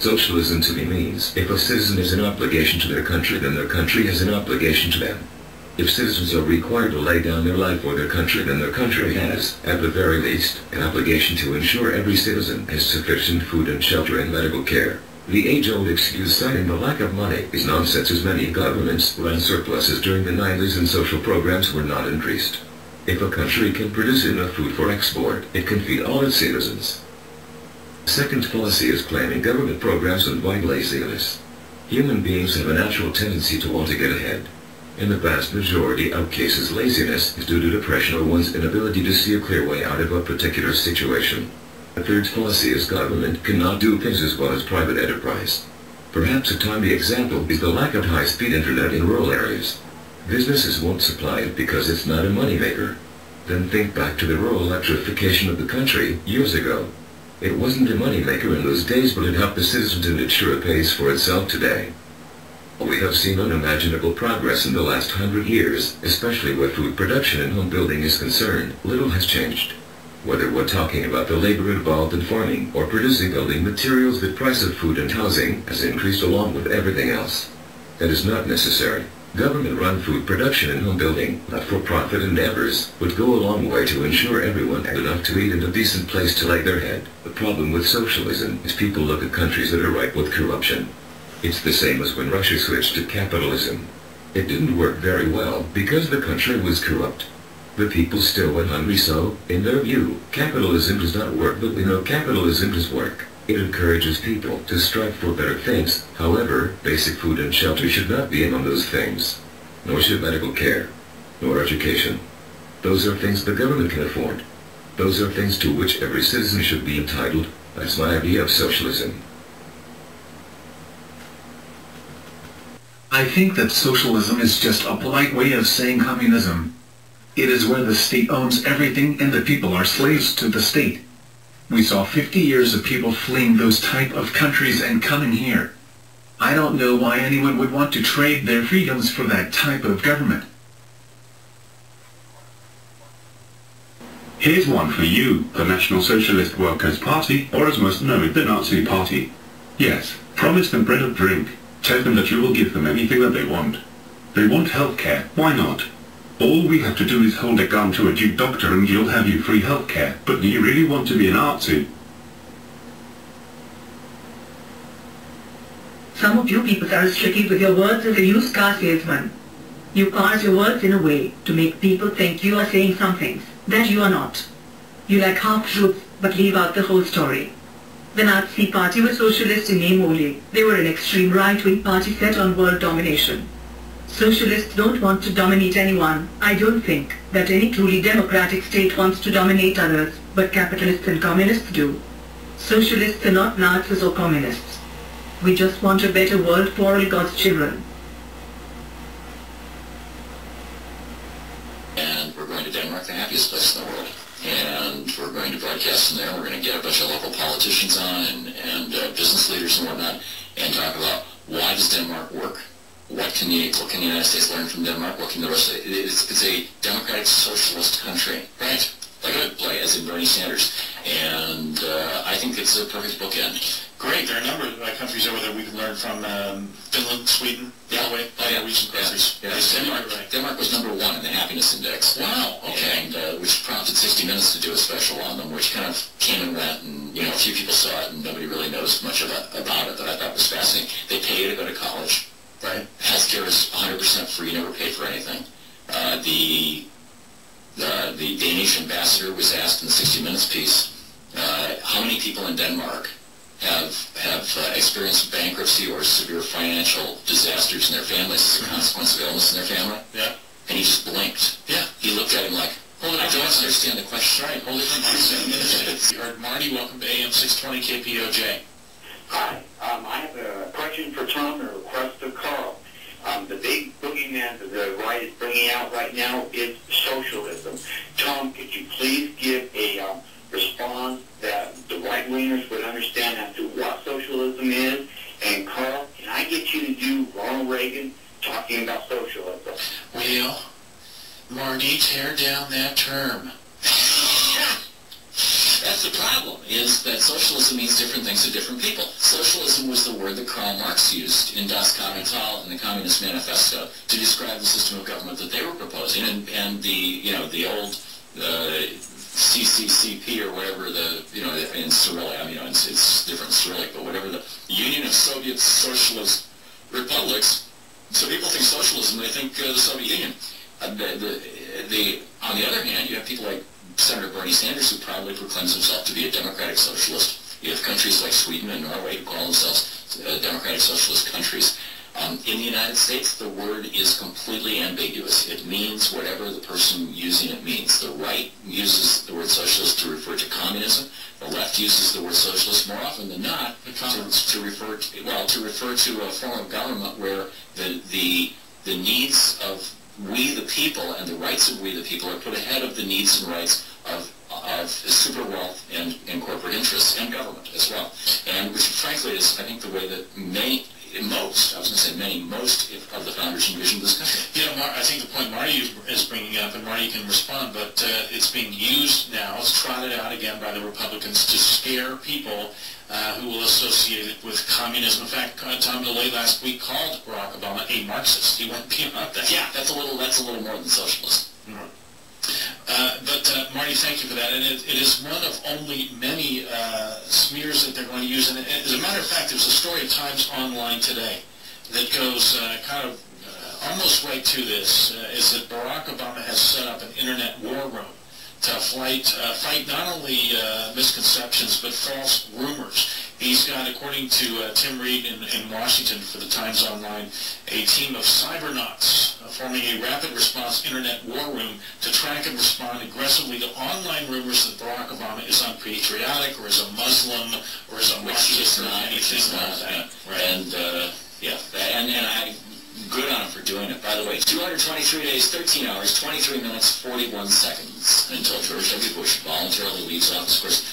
Socialism to me means if a citizen has an obligation to their country, then their country has an obligation to them. If citizens are required to lay down their life for their country, then their country has, at the very least, an obligation to ensure every citizen has sufficient food and shelter and medical care. The age-old excuse citing the lack of money is nonsense, as many governments ran surpluses during the 90s and social programs were not increased. If a country can produce enough food for export, it can feed all its citizens. Second fallacy is claiming government programs and white laziness. Human beings have a natural tendency to want to get ahead. In the vast majority of cases, laziness is due to depression or one's inability to see a clear way out of a particular situation. The third fallacy is government cannot do things as well as private enterprise. Perhaps a timely example is the lack of high-speed internet in rural areas. Businesses won't supply it because it's not a moneymaker. Then think back to the rural electrification of the country years ago. It wasn't a moneymaker in those days, but it helped the citizens and it sure pays for itself today. We have seen unimaginable progress in the last 100 years, especially where food production and home building is concerned. Little has changed. Whether we're talking about the labor involved in farming or producing building materials, the price of food and housing has increased along with everything else. That is not necessary. Government-run food production and home building, not-for-profit endeavors, would go a long way to ensure everyone had enough to eat and a decent place to lay their head. The problem with socialism is people look at countries that are ripe with corruption. It's the same as when Russia switched to capitalism. It didn't work very well because the country was corrupt. The people still went hungry, so, in their view, capitalism does not work, but we know capitalism does work. It encourages people to strive for better things. However, basic food and shelter should not be among those things. Nor should medical care. Nor education. Those are things the government can afford. Those are things to which every citizen should be entitled. That's my idea of socialism. I think that socialism is just a polite way of saying communism. It is where the state owns everything and the people are slaves to the state. We saw 50 years of people fleeing those type of countries and coming here. I don't know why anyone would want to trade their freedoms for that type of government. Here's one for you, the National Socialist Workers' Party, or as most know it, the Nazi Party. Yes, promise them bread or drink. Tell them that you will give them anything that they want. They want healthcare, why not? All we have to do is hold a gun to a Duke doctor and you'll have you free healthcare. But do you really want to be an Nazi? Some of you people are as tricky with your words as a used car salesman. You parse your words in a way to make people think you are saying some things that you are not. You like half-truths but leave out the whole story. The Nazi Party was socialist in name only. They were an extreme right-wing party set on world domination. Socialists don't want to dominate anyone. I don't think that any truly democratic state wants to dominate others, but capitalists and communists do. Socialists are not Nazis or communists. We just want a better world for all God's children. And we're going to Denmark, the happiest place in the world. And we're going to broadcast from there. We're going to get a bunch of local politicians on and business leaders and whatnot and talk about why does Denmark work? What can the United States learn from Denmark? What can the rest of it? It's a democratic socialist country, right? Like as in Bernie Sanders. And I think it's a perfect bookend. Great. There are a number of countries over there we can learn from. Finland, Sweden, Norway, recent countries. Yeah. Denmark was #1 in the happiness index. Wow. Okay. And which prompted 60 Minutes to do a special on them, which kind of came and went, and a few people saw it, and nobody really knows much about it. That I thought was fascinating. They pay you to go to college. Right. Healthcare is 100% free. Never paid for anything. The Danish ambassador was asked in the 60 Minutes piece, how many people in Denmark have experienced bankruptcy or severe financial disasters in their families as a consequence of illness in their family? Yeah. And he just blinked. Yeah. He looked at him like, I don't understand the question. Right. Hold it for 1 second. You heard Marty. Welcome to AM 620 KPOJ. Hi. I have a question for Tom and a request for Carl. The big boogeyman that the right is bringing out right now is socialism. Tom, could you please give a response that the right-wingers would understand as to what socialism is? And Carl, can I get you to do Ronald Reagan talking about socialism? Well, Marty, tear down that term. That's that's the problem, is that socialism means different things to different people. Socialism was the word that Karl Marx used in Das Kapital and the Communist Manifesto to describe the system of government that they were proposing, and the old CCCP or whatever in Cyrillic, it's different Cyrillic, but whatever the Union of Soviet Socialist Republics. So people think socialism, they think the Soviet Union. On the other hand, you have people like Senator Bernie Sanders, who proudly proclaims himself to be a democratic socialist. You have countries like Sweden and Norway who call themselves democratic socialist countries. In the United States, the word is completely ambiguous. It means whatever the person using it means. The right uses the word socialist to refer to communism. The left uses the word socialist more often than not to refer to a form of government where the needs of we the people and the rights of we the people are put ahead of the needs and rights of super wealth and corporate interests and government as well. And which frankly is, I think, the way that most of the founders envisioned this country. I think the point Marty is bringing up, and Marty can respond, but it's being used now, it's trotted out again by the Republicans to scare people who will associate it with communism. In fact, Tom DeLay last week called Barack Obama a Marxist. He went beyond that. Yeah, that's a little more than socialist. Mm-hmm. But Marty, thank you for that. And it is one of only many smears that they're going to use. And as a matter of fact, there's a story at Times Online today that goes almost right to this, is that Barack Obama has set up an internet war room to fight not only misconceptions but false rumors. He's got, according to Tim Reed in Washington for the Times Online, a team of cybernauts forming a rapid response internet war room to track and respond aggressively to online rumors that Barack Obama is unpatriotic or is a Muslim or is a Marxist or anything like that. Right. And I good on him for doing it. By the way, 223 days, 13 hours, 23 minutes, 41 seconds until George W. Bush voluntarily leaves office. Of course,